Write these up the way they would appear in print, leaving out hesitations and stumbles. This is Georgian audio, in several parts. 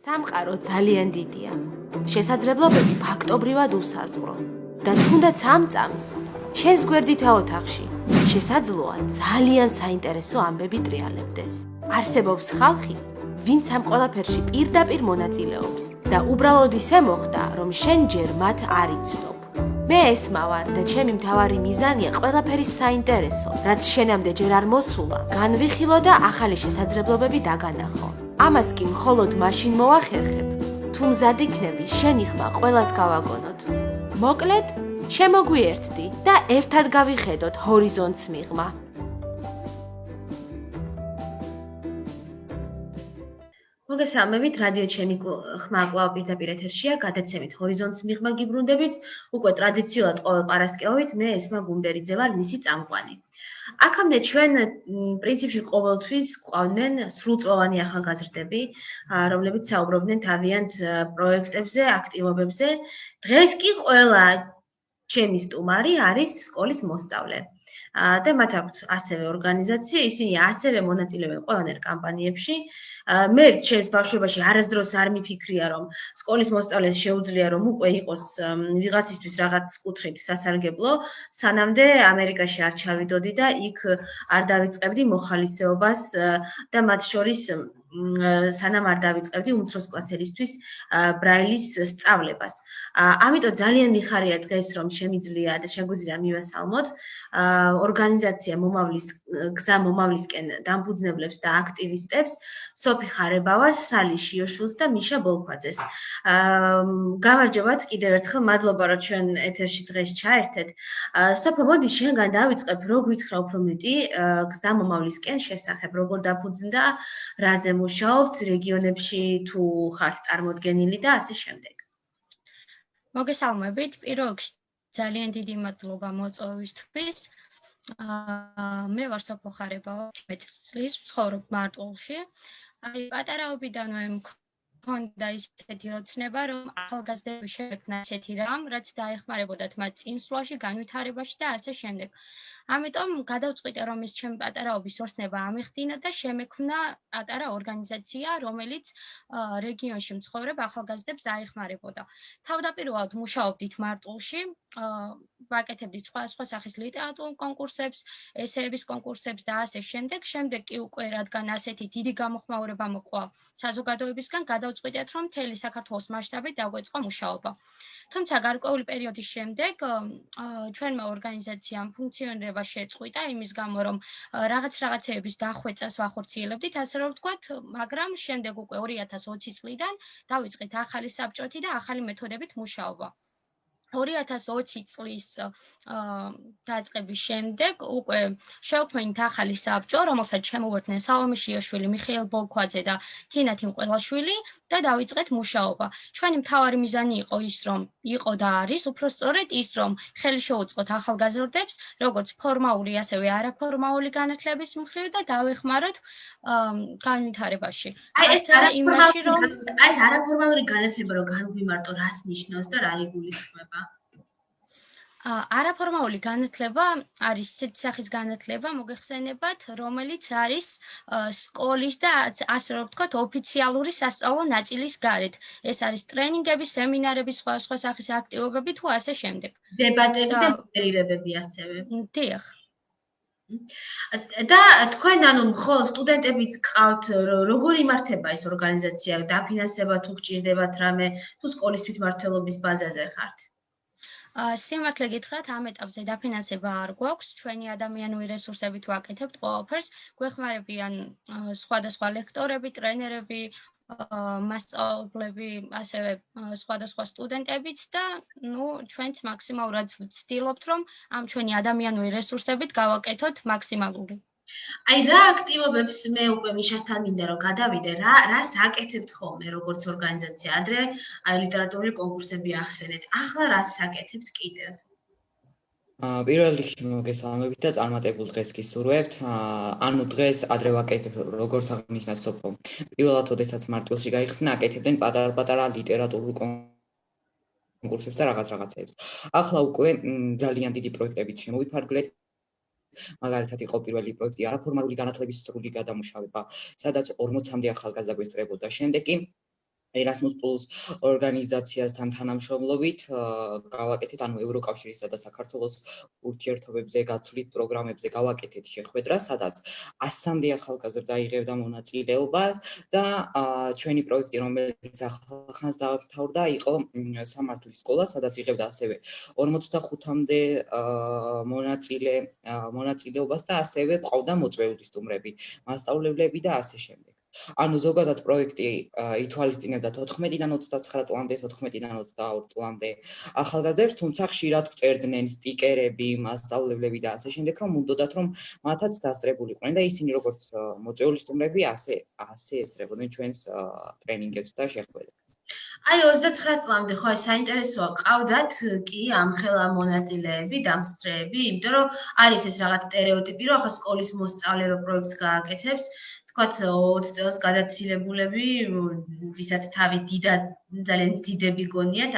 სამყარო ძალიან დიდია. შესაძლებლობები ფაქტობრივად უსაზღვრო. და თუნდაც ამ წამს შენს გვერდითა ოთახში შესაძლოა ძალიან საინტერესო ამბები ტრიალებდეს. არსებობს ხალხი, ვინც ამ ყველაფერში პირდაპირ მონაწილეობს და უბრალოდ ისე მოხდა, რომ შენ ჯერ მათ არ იცნობ. მე ესმავარ და ჩემი მთავარი მიზანია ყველაფერის საინტერესო, რაც შენამდე ჯერ არ მოსულა, განვიხილო და ახალი შესაძლებლობები დაგანახო. ამას კი მხოლოდ მაშინ მოვახერხებ, თუ მზად იქნები შენი ხმა ყველას გავაგონოთ. მოკლედ, შემოგვიერთდი და ერთად გავიხედოთ ჰორიზონტს მიღმა. მოგესალმებით, რადიო ჩემი ხმა კვლავ პირდაპირ ეთერშია, გადაცემით ჰორიზონტს მიღმა გიბრუნდებით, უკვე ტრადიციულად ყოველ პარასკევით მე ესმა გუმბერიძე ვარ, მისი წამყვანი. აქამდე ჩვენ პრინციპში ყოველთვის გვყავდნენ სრულწლოვანი ახალგაზრდები, რომლებიც საუბრობდნენ თავიანთ პროექტებზე, აქტივობებზე. დღეს კი ყველა ჩემი სტუმარი არის სკოლის მოსწავლე. და მათ აქვთ ასევე ორგანიზაცია, ისინი ასევე მონაწილეობენ ყველანაირ კამპანიებში. მე ჩემს ბავშვობაში არასდროს არ მიფიქრია, რომ სკოლის მოსწავლეს შეუძლია რომ უკვე იყოს ვიღაცისთვის რაღაც კუთხით სასარგებლო, სანამდე ამერიკაში არ ჩავიდოდი და იქ არ დავიწყებდი მოხალისეობას და მათ შორის სანამ არ დავიწყებდი უმცროს კლასელისთვის ბრაილის სწავლებას. ამიტომ ძალიან მიხარია დღეს რომ შემიძლია და შეგვიძლია მივესალმოთ ორგანიზაცია გზა მომავლისკენ დამფუძნებლებს და აქტივისტებს სოფი ხარებავას, სალი შიოშვილს და მიშა ბოლქვაძეს. გამარჯობათ კიდევ ერთხელ, მადლობა რომ ჩვენ ეთერში დღეს ჩაერთეთ. სოფო, მოდი შენგან დავიწყებ, რო გითხრა უფრო მეტი გზა მომავლისკენ შესახებ, როგორ დაფუძნდა, რაზე მუშაობთ, რეგიონებში თუ ხართ წარმოდგენილი და ასე შემდეგ. მოგესალმებით, პირველ რიგში ძალიან დიდი მადლობა მოწვევისთვის. მე ვარ სოფო ხარებავა, 10 წლის ვცხოვრობ მარტვილში. პატარაობიდანვე მქონდა ისეთი ოცნება, რომ ახალგაზრდები შეექმნა ისეთი რამ, რაც დაეხმარებოდათ მათ წინსვლაში, განვითარებაში და ასე შემდეგ. ამიტომ გადავწყვიტე, რომ ის ჩემი პატარაობის ოცნება ამიხდინა და შემექმნა პატარა ორგანიზაცია, რომელიც რეგიონში მცხოვრებ ახალგაზრდებს აეხმარებოდა. თავდაპირველად მუშაობდით მარტვილში, ვაკეთებდით სხვა სახის ლიტერატურულ კონკურსებს, ესეების კონკურსებს და ასე შემდეგ. შემდეგ კი უკვე რადგან ასეთი დიდი გამოხმაურება მოყვა საზოგადოებისგან, გადავწყვიტეთ, რომ მთელი საქართველოს მასშტაბით დაგვეწყო მუშაობა. თუმცა გარკვეული პერიოდის შემდეგ ჩვენმა ორგანიზაციამ ფუნქციონირება შეწყვიტა იმის გამო, რომ რაღაცეების დახვეწას ვახორციელებდით, ასე რომ ვთქვათ, მაგრამ შემდეგ უკვე 2020 წლიდან დავიწყეთ ახალი საბჭოთი და ახალი მეთოდებით მუშაობა. 2020 წლის დაწყების შემდეგ უკვე შევქმნით ახალი საბჭო, რომელსაც შემოვერთდნენ სალომე შიოშვილი, მიხეილ ბოლქვაძე და თინა თიმყველაშვილი და დავიწყეთ მუშაობა. ჩვენი მთავარი მიზანი იყო და არის უფრო სწორედ ის, რომ ხელი შეუწყოთ ახალგაზრდებს, როგორც ფორმალური, ასევე არაფორმალური განათლების მხრივ და დავეხმაროთ განვითარებაში. ეს არაფორმალური განათლება რო განვიმარტო, რას ნიშნავს და რა იგულისხმება? არაფორმალური განათლება არის ისეთი სახის განათლება, მოგეხსენებათ, რომელიც არის სკოლის და ასე რომ ვთქვათ, ოფიციალური სასწავლო ნაწილის გარეთ. ეს არის ტრენინგები, სემინარები, სხვა სახის აქტივობები თუ ასე შემდეგ. დებატები და მოდერირებები ასევე. დიახ. და თქვენ მხოლოდ სტუდენტებიც გყავთ, როგორ იმართება ეს ორგანიზაცია, დაფინანსება თუ გჭირდებათ რამე, თუ სკოლის თვითმმართველობის ბაზაზე ხართ? სიმართლე გითხრათ, ამ ეტაპზე დაფინანსება არ გვაქვს, ჩვენი ადამიანური რესურსებით ვაკეთებთ ყველაფერს, გვეხმარებიან სხვადასხვა ლექტორები, ტრენერები, მასწავლებლები, ასევე სხვადასხვა სტუდენტებიც და ჩვენც მაქსიმალურად ვცდილობთ, რომ ამ ჩვენი ადამიანური რესურსებით გავაკეთოთ მაქსიმალური. რა აქტივობებს მე უკვე მიშასთან მინდა რომ გადავიდე, რას აკეთებთ ხოლმე როგორც ორგანიზაცია? ადრე ლიტერატურული კონკურსები ახსენეთ. ახლა რას აკეთებთ კიდევ? პირველ რიგში მოგესალმებით და წარმატებულ დღეს გისურვებთ. დღეს ადრე ვაკეთებ, როგორც აღნიშნა სოფო. პირველად, როდესაც მარტვილში გაიხსნა, აკეთებდნენ პატარ-პატარა ლიტერატურულ კონკურსებს და რაღაცეებს. ახლა უკვე ძალიან დიდი პროექტებით შემოვიფარგლეთ. მაგალითად იყო პირველი პროექტი არაფორმალური განათლების სრული გადამუშავება, სადაც 40-მდე ახალგაზრდა გვესწრებოდა. შემდეგ კი Erasmus Plus ორგანიზაციასთან თანამშრომლობით გავაკეთეთ, ანუ ევროკავშირისა და საქართველოს ურთიერთობებზე გაცვლით პროგრამებზე გავაკეთეთ შეხვედრა, სადაც 100-მდე ახალგაზრდა იღებდა მონაწილეობას და ჩვენი პროექტი, რომელიც ახალხანს დაამთავრდა, იყო სამართლის სკოლა, სადაც იღებდა ასევე 45-მდე მონაწილეობას და ასევე ყავდა მოწვეული სტუმრები, მასწავლებლები და ასე შემდეგ. ანუ ზოგადად პროექტი ითვალისწინებდა 14-დან 29 წლამდე, 14-დან 22 წლამდე ახალგაზრდებს, თუმცა ხშირად წერდნენ სპიკერები, მასწავლებლები და ასე შემდეგ, რომ უნდათ რომ მათაც დასწრებულიყვნენ და ისინი როგორც მოწვეული სტუმრები, ასე ესწრებოდნენ ჩვენს ტრენინგებს და შეხვედრებს. აი 29 წლამდე ხო ეს საინტერესოა, ყავდათ კი ამხელა მონაწილეები, დამსწრეები, იმიტომ რომ არის ეს რაღაც სტერეოტიპი, რომ ახლა სკოლის მოსწავლე რო პროექტს გააკეთებს, თქვათ 20 წელს გადაცილებულები, ვისაც თავი ძალიან დიდები გონიათ,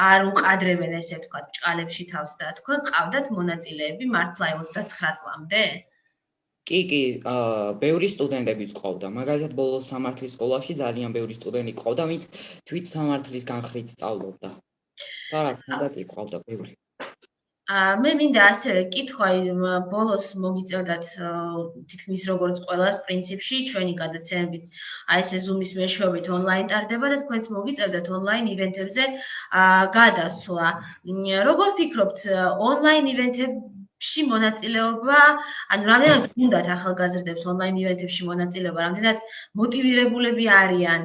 არ უყადრებენ ესე თქვათ ჭყალებში თავს და თქვენ ყავდათ მონაწილეები მართლა 29 წლამდე? კი, ბევრი სტუდენტებიც ყავდა. მაგალითად, ბოლოს სამართლის სკოლაში ძალიან ბევრი სტუდენტი ყავდა, ვინც თვით სამართლის განხრით სწავლობდა. და რა თქმა უნდა, ყავდა ბევრი. მე მინდა ასევე კითხვა, ბოლოს მოგიწევდათ თითქმის როგორც ყველას პრინციპში ჩვენი გადაცემებიც აი ესე Zoom-ის მეშვეობით ონლაინ ტარდება და თქვენც მოგიწევდათ ონლაინ ივენთებზე გადასვლა. როგორ ფიქრობთ, ონლაინ ივენთებში მონაწილეობა, ანუ რამდენად უნდათ ახალგაზრდებს ონლაინ ივენთებში მონაწილეობა, რამდენად მოტივირებულები არიან,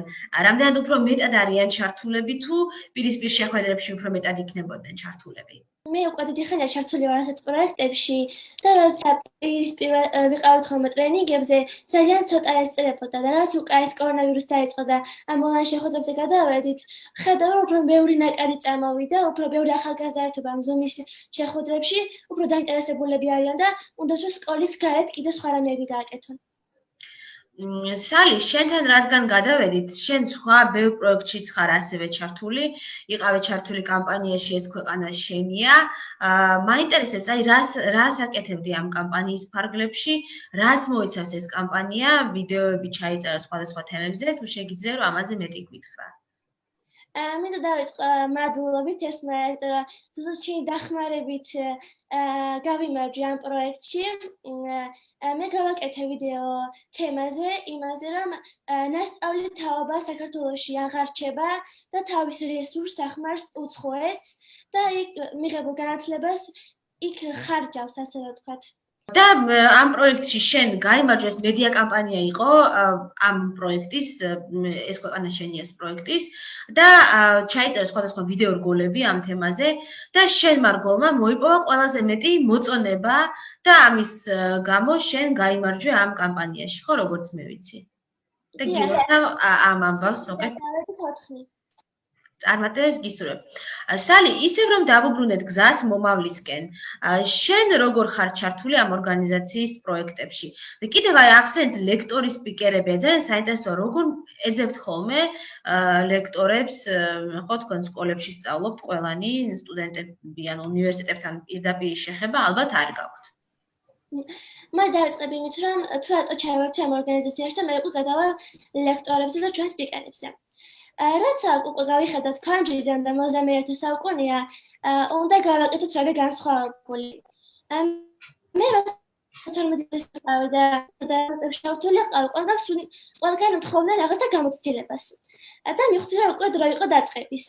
რამდენად უფრო მეტად არიან ჩართულები თუ პირისპირ შეხვედრებში უფრო მეტად იქნებოდნენ ჩართულები? მე უკვე დიდი ხანია ჩართული ვარ ასეთ პროექტებში და როცა პირისპირ ვიყავით ხოლმე ტრენინგებზე, ძალიან ცოტა ესწრებოდა და რაც უკვე ეს კორონავირუსი დაიწყო და ამ ონლაინ შეხვედრებზე გადავედით, ხედავ რომ უფრო ბევრი ნაკადი წამოვიდა, უფრო ბევრი ახალგაზრდა ერთობა ამ Zoom-ის შეხვედრებში, უფრო დაინტერესებულები არიან და უნდათ რომ სკოლის გარეთ კიდე სხვა რამეები გააკეთონ. სალი, შენთან რადგან გადავედით, შენ სხვა ბევრ პროექტშიც ხარ ასევე ჩართული, იყავი ჩართული კამპანიაში ეს ქვეყანა შენია. მაინტერესებს, აი რას აკეთებდი ამ კამპანიის ფარგლებში, რას მოიცავს ეს კამპანია, ვიდეოები ჩაიწერა სხვადასხვა თემებზე, თუ შეგიძლია რომ ამაზე მეტი გითხრა. მინდა დავიწყო მადლობით ესმა, იმიტომ რომ ზუსტად დახმარებით გავიმარჯვე ამ პროექტში. მე გავაკეთე ვიდეო თემაზე, იმაზე რომ ნასწავლი თაობა საქართველოში აღარ რჩება და თავის რესურსს ახმარს უცხოეთს და იქ მიღებულ განათლებას იქ ხარჯავს, ასე რომ ვთქვათ. და ამ პროექტში შენ გაიმარჯვეს, მედია კამპანია იყო ამ პროექტის, ეს ქვეყანა შენიას პროექტის და ჩაიწერა სხვადასხვა ვიდეო რგოლები ამ თემაზე და შენმა რგოლმა მოიპოვა ყველაზე მეტი მოწონება და ამის გამო შენ გაიმარჯვე ამ კამპანიაში, ხო, როგორც მე ვიცი. და გილოცავ ამ ამბავს, მოკეთ. წარმატებებს გისურვებ. სალი, ისევ რომ დავუბრუნდეთ გზას მომავლისკენ, შენ როგორ ხარ ჩართული ამ ორგანიზაციის პროექტებში? და კიდევ აი ახსენეთ ლექტორის სპიკერები, ძალიან საინტერესოა, როგორ ეძებთ ხოლმე ლექტორებს, ხო თქვენ სკოლებში სწავლობთ ყველანი, სტუდენტები ან უნივერსიტეტთან პირდაპირ შეხება ალბათ არ გაქვთ. მე დავიწყებ იმით, რომ თუ რატო ჩავარდე ამ ორგანიზაციაში და მე უკვე გადავალ ლექტორებზე და ჩვენ სპიკერებზე. რაცა უკვე გავიხედავთ ფანჯრიდან და 21 საუკუნეა, უნდა გავაკეთოთ რამე განსხვავებული. მე როცა 12 წელს გავიდა და შევთვლი ყველგან მთხოვნა რაღაცა გამოცდილებას. და მივხვდი რომ უკვე დრო იყო დაწყების.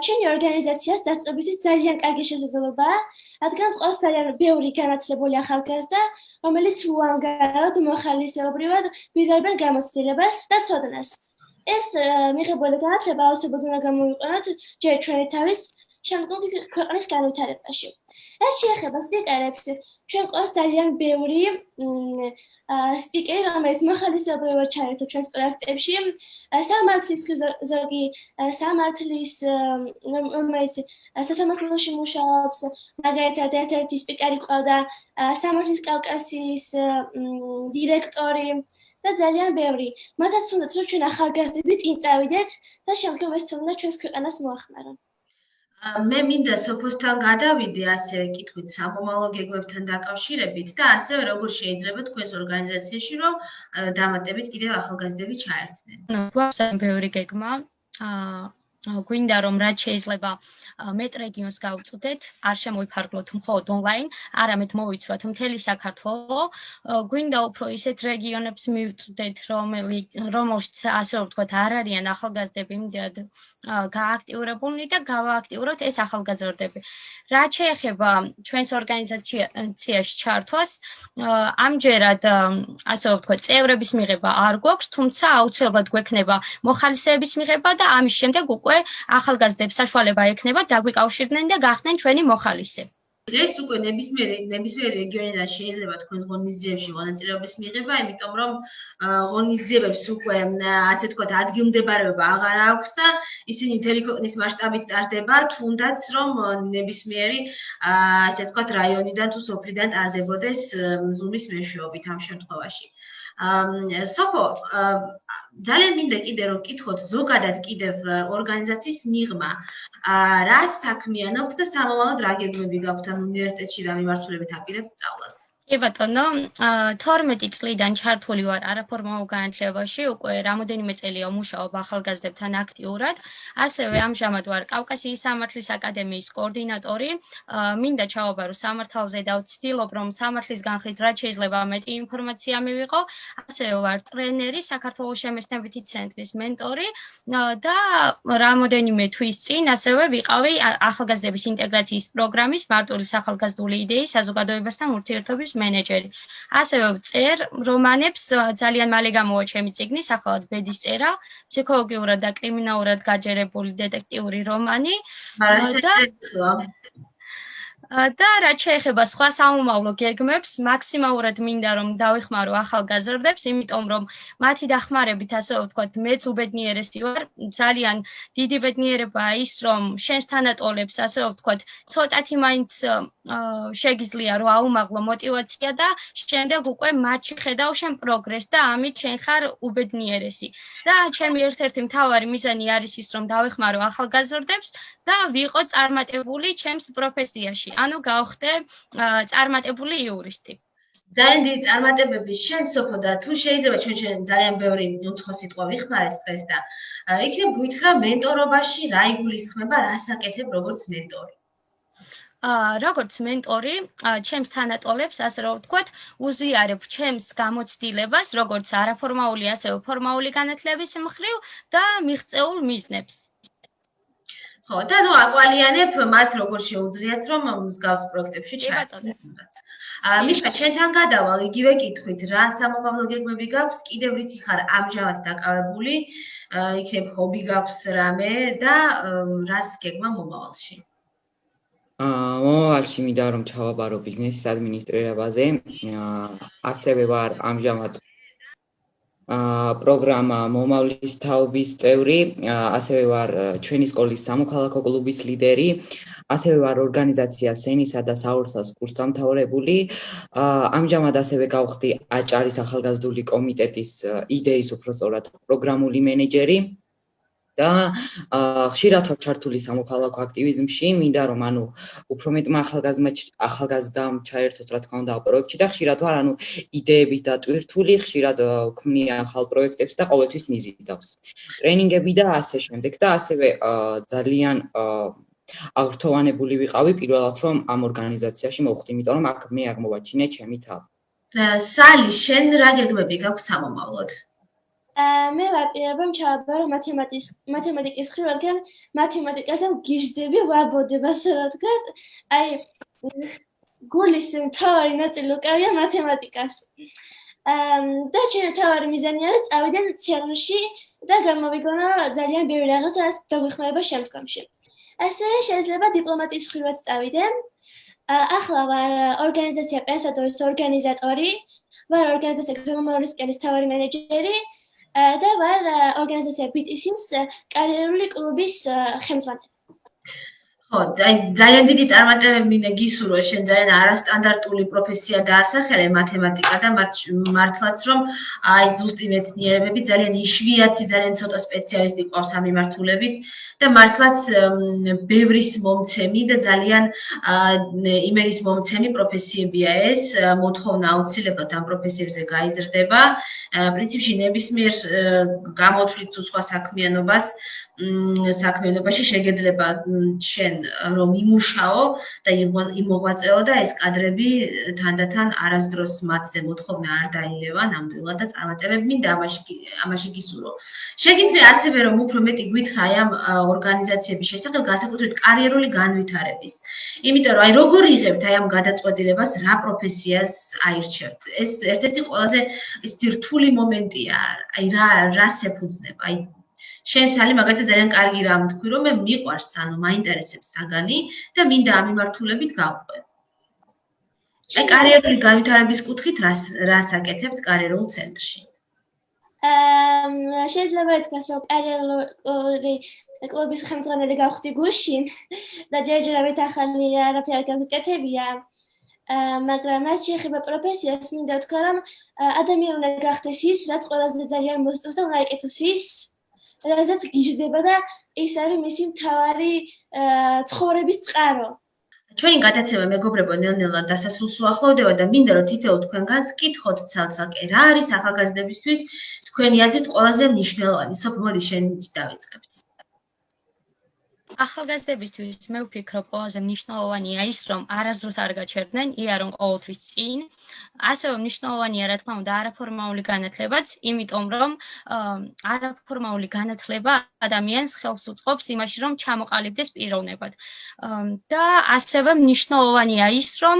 ჩვენი ორგანიზაციას დაწყებისთვის ძალიან კარგი შესაძლებლობაა, რადგან ყავს ძალიან ბევრი განათლებული ახალგაზრდა, რომელიც უანგაროდ მოხალისეობრივად ვიზარებენ გამოცდილებას და ცოდნას. ეს მიღებული განათლება აუცილებლად უნდა გამოვიყენოთ ჯერ ჩვენი თავის, შემდგომ ქვეყნის განვითარებაში. რაც შეეხება სპიკერებს, ჩვენ ყავს ძალიან ბევრი სპიკერი, რომელიც მოხალისეობრივად ჩაერთო ჩვენს პროექტებში. სამართლის ზოგი სამართლის, რომელიც სასამართლოში მუშაობს, მაგალითად ერთ-ერთი სპიკერი ყავდა სამართლის კავკასიის დირექტორი. და ძალიან ბევრი. მათაც უნდათ რომ ჩვენ ახალგაზრდები წინ წავიდეთ და შემდგომ ეს ცოდნა ჩვენს ქვეყანას მოახმარონ. მე მინდა სოფოსთან გადავიდე ასევე კითხვით სამომავლო გეგმებთან დაკავშირებით და ასევე როგორ შეიძლება თქვენს ორგანიზაციაში რომ დამატებით კიდევ ახალგაზრდები ჩაერთნენ. გვაქვს ბევრი გეგმა. გვინდა რომ რაც შეიძლება მეტ რეგიონს გავწვდეთ, არ შემოიფარგლოთ მხოლოდ ონლაინ, არამედ მოვიცვათ მთელი საქართველო. გვინდა უფრო ისეთ რეგიონებს მივწვდეთ, რომელშიც ასე ვთქვათ, არ არიან ახალგაზრდები იმდენად გააქტიურებულნი და გავააქტიუროთ ეს ახალგაზრდები. რაც შეეხება ჩვენს ორგანიზაციაში ჩართვას, ამჯერად ასე ვთქვათ, წევრების მიღება არ გვაქვს, თუმცა აუცილებლად გვექნება მოხალისეების მიღება და ამის შემდეგ უკვე ახალგაზრდებს საშუალება ექნება დაგვიკავშირდნენ და გახდნენ ჩვენი მოხალისე. ეს უკვე ნებისმიერი რეგიონიდან შეიძლება თქვენს ღონისძიებაში მონაწილეობის მიღება, იმიტომ რომ ღონისძიებებს უკვე ასე ვთქვათ ადგილმდებარეობა აღარ აქვს და ისინი მთელი ქვეყნის მასშტაბით ტარდება, თუნდაც რომ ნებისმიერი ასე ვთქვათ რაიონიდან თუ სოფლიდან ტარდებოდეს Zoom-ის მეშვეობით ამ შემთხვევაში. სოფო, ძალიან მინდა კიდე რომ გკითხოთ ზოგადად კიდევ ორგანიზაციის მიღმა, რა საქმიანობთ და სამომავლოდ რა გეგმები გაქვთ ან უნივერსიტეტში რა მიმართულებით აპირებთ სწავლას? კი ბატონო, 12 წლიდან ჩართული ვარ არაფორმალურ განათლებაში, უკვე რამოდენიმე წელია ვმუშაობ ახალგაზრდებთან აქტიურად. ასევე ამჟამად ვარ კავკასიის სამართლის აკადემიის კოორდინატორი. მინდა ჩავაბარო სამართალზე და ვცდილობ რომ სამართლის განხრით რაც შეიძლება მეტი ინფორმაცია მივიღო. ასევე ვარ ტრენერი, საქართველოს შემეცნებითი ცენტრის მენტორი და რამოდენიმე თვის წინ ასევე ვიყავი ახალგაზრდების ინტეგრაციის პროგრამის მარტული ახალგაზრდული იდეის საზოგადოებასთან ურთიერთობის მენეჯერი. ასევე ვწერ რომანებს, ძალიან მალე გამოვა ჩემი წიგნი, სახელად ბედის წერა, ფსიქოლოგიურად და კრიმინალურად გაჯერებული დეტექტიური რომანი. და რაც შეეხება სხვა სამომავლო გეგმებს, მაქსიმალურად მინდა რომ დავეხმარო ახალგაზრდებს, იმიტომ რომ მათი დახმარებით, ასე ვთქვათ, მეც უბედნიერესი ვარ. ძალიან დიდი ბედნიერებაა ის, რომ შენს თანატოლებს, ასე ვთქვათ, ცოტათი მაინც შეგიძლია რომ აუმაღლო мотиваცია და შემდეგ უკვე მათში ხედავ შენ პროგრესს და ამით შენ ხარ უბედნიერესი. და ჩემი ერთ-ერთი მთავარი მიზანი არის ის, რომ დავეხმარო ახალგაზრდებს და ვიყო წარმატებული ჩემს პროფესიაში. ანუ გავხდე წარმატებული იურისტი. ძალიან დიდი წარმატებები შენ სოფო და თუ შეიძლება ჩვენ ძალიან ბევრი უცხო სიტყვა ვიხმარეთ დღეს და იქნებ გვითხრა მენტორობაში რა იგულისხმება, რას აკეთებ როგორც მენტორი? როგორც მენტორი, ჩემს თანატოლებს, ასე რომ ვთქვათ, უზიარებ ჩემს გამოცდილებას, როგორც არაფორმალური, ასევე ფორმალური განათლების მხრივ და მიღწეულ მიზნებს. ხო, და ნუ აკვალიანებ მათ როგორ შეუძლიათ რომ მსგავს პროექტებში ჩაერთონ. მიშა, შენთან გადავალ იგივე კითხვით, რა სამომავლო გეგმები გაქვს, კიდევ რითი ხარ ამჟამად დაკავებული, იქნებ ჰობი გაქვს რამე და რას გეგმა მომავალში? მომავალში მინდა რომ ჩავაბარო ბიზნესის ადმინისტრირებაზე, ასევე ვარ ამჟამად პროგრამა მომავლის თაობის წევრი, ასევე ვარ ჩვენი სკოლის სამოქალაქო კლუბის ლიდერი, ასევე ვარ ორგანიზაცია სენისა და საურსას კურსდამთავრებული. ამჟამად ასევე გავხდი აჭარის ახალგაზრდული კომიტეტის იდეის უпростоრად პროგრამული მენეჯერი. და ხშირად ვარ ჩართული სამოქალაქო აქტივიზმში, მინდა რომ უფრო მეტმა ახალგაზრდამ ჩაერთოს რა თქმა უნდა პროექტში და ხშირად ვარ იდეებით დატვირთული, ხშირად ვქმნი ახალ პროექტებს და ყოველთვის მიზიდავს. ტრენინგები და ასე შემდეგ და ასევე ძალიან აღრთოვანებული ვიყავი პირველად რომ ამ ორგანიზაციაში მოვხდი, იმიტომ რომ აქ მე აღმოვაჩინე ჩემი თავი. სალი, შენ რა გეგმები გაქვს სამომავლოდ? მე ვაპირებ რომ ჩავაბარო მათემატიკის მხრივ, რადგან მათემატიკაზე ვგიჟდები, ვაბოდებ, ასე რა ვთქვათ. აი, გულის მთავარი ნაწილი უკავია მათემატიკას. და ჩემი მთავარი მიზანი არის წავიდე ცერნში და გამოვიგონო ძალიან ბევრი რაღაცა, რაც დაგვეხმარება შემდგომში. ასე შეიძლება დიპლომატიის მხრივაც წავიდე. ახლა ვარ ორგანიზაცია პენსადორის ორგანიზატორი, ვარ ორგანიზაცია გზამომავლისკერის მთავარი მენეჯერი. და ვარ ორგანიზაცია BTC-ის კარიერული კლუბის ხელმძღვანელი. ძალიან დიდი წარმატებები მინდა გისურვო, შენ ძალიან არასტანდარტული პროფესია დაასახელე მათემატიკა და მართლაც რომ აი ზუსტი მეცნიერებები ძალიან იშვიათი, ძალიან ცოტა სპეციალისტი ყავს ამ მიმართულებით და მართლაც ბევრის მომცემი და ძალიან იმედის მომცემი პროფესიებია ეს, მოთხოვნა აუცილებლად ამ პროფესიებზე გაიზრდება. პრინციპში ნებისმიერ გამოთვლით თუ სხვა საქმიანობაში შეგეძლება შენ რომ იმუშაო და იმოღვაწეო და ეს კადრები თანდათან არასდროს მათზე მოთხოვნა არ დაილევა ნამდვილად და წარმატებები მინდა ამაში გისურვო. შეგიძლია ასევე რომ უფრო მეტი გითხრა აი ამ ორგანიზაციების შესახებ განსაკუთრებით კარიერული განვითარების. იმიტომ რომ აი როგორ იღებთ აი ამ გადაწყვეტილებას რა პროფესიას აირჩევთ? ეს ერთ-ერთი ყველაზე რთული მომენტია. აი რას ეფუძნება? აი შენ სალი მაგალითად ძალიან კარგი რამ თქვი რომ მე მიყვარს ანუ მაინტერესებს საგანი და მინდა ამ მიმართულებით გავყვე. აი კარიერული განვითარების კუთხით რას აკეთებთ კარიერულ ცენტრში? შეიძლება ითქვას რომ კარიერული კლუბის ხელმძღვანელი გავხდი გუშინ და ჯერჯერობით ახალი არაფერი არ გავიკეთებია. მაგრამ რაც შეეხება პროფესიას მინდა ვთქვა რომ ადამიანი უნდა გახდეს ის რაც ყველაზე ძალიან მოსწონს და უნდა იკეთოს ის რაზეც გიждდება და ის არის მისი მთავარი ცხოვრების წყარო. ჩვენი გადაცემა მეგობრებო ნელ-ნელა დასასრულს უახლოვდება და მინდა რომ თითოეულ თქვენგანს კითხოთ ცალ-ცალკე რა არის ახალგაზრდებისთვის თქვენი აზრით ყველაზე მნიშვნელოვანი? სოფ მოდი შენით დავიწყებთ. ახალგაზრდებისთვის მე ვფიქრობ ყველაზე მნიშვნელოვანია ის რომ არასდროს არ გაჩერდნენ იარონ ყოველთვის წინ. ასევე მნიშვნელოვანია რა თქმა უნდა არაფორმალური განათლებაც, იმიტომ რომ არაფორმალური განათლება ადამიანს ხელს უწყობს იმაში რომ ჩამოყალიბდეს პიროვნებად. და ასევე მნიშვნელოვანია ის რომ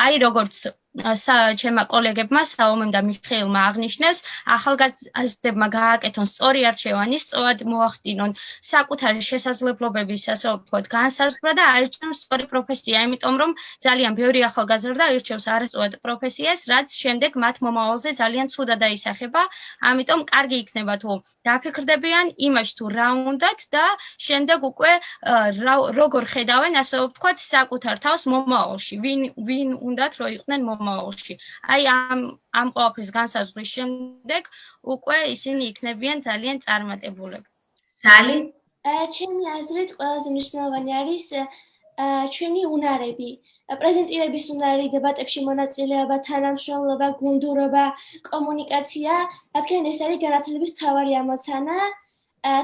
აი როგორც ჩემმა კოლეგებმა საომემ და მიხეილმა აღნიშნეს, ახალგაზრდებმა გააკეთონ სწორი არჩევანი, სწორად მოახდინონ საკუთარი შესაძლებლობების, ასე ვთქვათ, განსაზღვრა და აირჩიონ სწორი პროფესია, იმიტომ რომ ძალიან ბევრი ახალგაზრდა ირჩევს არასწორად პროფესიას, რაც შემდეგ მათ მომავალზე ძალიან ცუდად დაისახება, ამიტომ კარგი იქნება თუ დაფიქრდებიან იმაში თუ რა უნდათ და შემდეგ უკვე როგორ ხედავენ, ასე ვთქვათ, საკუთარ თავს მომავალში, ვინ უნდათ რომ იყვნენ მომავალში. აი ამ ყველაფრის განსაზღვრის შემდეგ უკვე ისინი იქნებიან ძალიან წარმატებულები. სალი? ჩემი აზრით ყველაზე მნიშვნელოვანი არის ჩვენი უნარები. პრეზენტირების უნარი, დებატებში მონაწილეობა, თანამშრომლობა, გუნდურობა, კომუნიკაცია, რადგან ეს არის განათლების მთავარი ამოცანა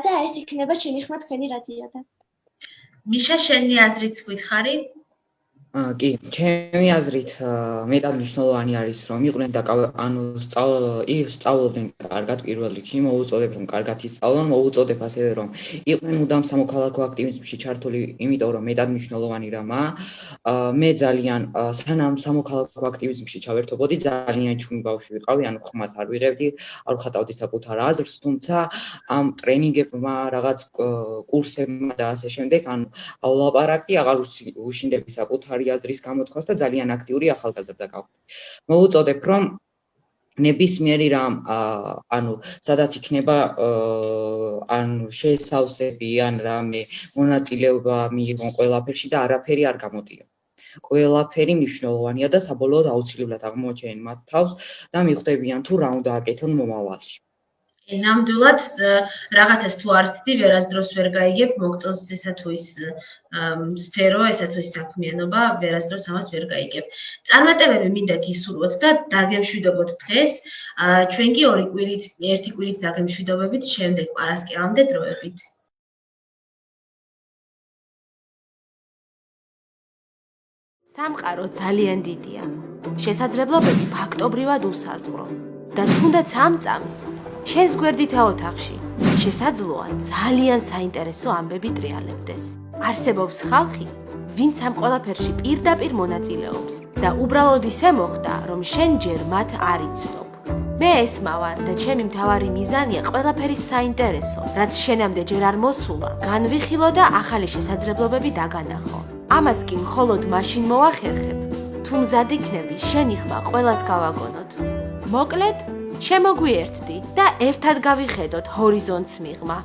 და ეს იქნება ჩემი ხმა თქვენი რადიოდან. მიშა, შენი აზრიც გითხარი? კი, ჩემი აზრით მეტად მნიშვნელოვანი არის რომ იყვნენ და ანუ სწავლობდნენ კარგად პირველ რიგში, მოუწოდებ რომ კარგად ისწავლონ, მოუწოდებ ასევე რომ იყვნენ მუდამ სამოქალაქო აქტივიზმში ჩართული, იმიტომ რომ მეტად მნიშვნელოვანი რამაა. მე ძალიან სანამ სამოქალაქო აქტივიზმში ჩავერთობოდი, ძალიან ჩუმი ბავშვი ვიყავი, ანუ ხმას არ ვიღებდი, არ ვხატავდი საკუთარ აზრს, თუმცა ამ ტრენინგებმა, რაღაც კურსებმა და ასე შემდეგ, ანუ ავლაპარაკი აღარ უშინდები საკუთარი აზრის გამოთქვას და ძალიან აქტიური ახალგაზრდა გავხდი. მოუწოდებ რომ ნებისმიერი რამ ანუ სადაც იქნება ანუ შესავსები ან რამე მონაწილეობა მიიღონ ყველაფერში და არაფერი არ გამოდიო. ყველაფერი მნიშვნელოვანია და საბოლოოდ აუცილებლად აღმოაჩენენ მათ თავს და მიხვდებიან თუ რა უნდა აკეთონ მომავალში. ნამდვილად რაღაცას თუ არ ცდი, ვერასდროს ვერ გაიგებ, მოგწონს ესა თუ ის სფერო, ესა თუ ის საქმიანობა, ვერასდროს ამას ვერ გაიგებ. წარმატებები მინდა გისურვოთ და დაგემშვიდობოთ დღეს. ჩვენ კი ერთი კვირით დაგემშვიდობებით, შემდეგ პარასკევამდე დროებით. სამყარო ძალიან დიდია. შესაძლებლობები ფაქტობრივად უსაზღვრო. და თუნდაც ამ წამს შენს გვერდითა ოთახში შესაძლოა ძალიან საინტერესო ამბები ტრიალებდეს. არსებობს ხალხი, ვინც ამ ყველაფერში პირდაპირ მონაწილეობს და უბრალოდ ისე მოხდა, რომ შენ ჯერ მათ არ იცნობ. მე ესმა ვარ და ჩემი მთავარი მიზანია ყველაფერი საინტერესო, რაც შენამდე ჯერ არ მოსულა, განვიხილო და ახალი შესაძლებლობები დაგანახო. ამას კი მხოლოდ მაშინ მოვახერხებ, თუ მზად იქნები შენი ხმა ყველას გავაგონოთ. მოკლედ, შემოგვიერთდი და ერთად გავიხედოთ ჰორიზონტს მიღმა.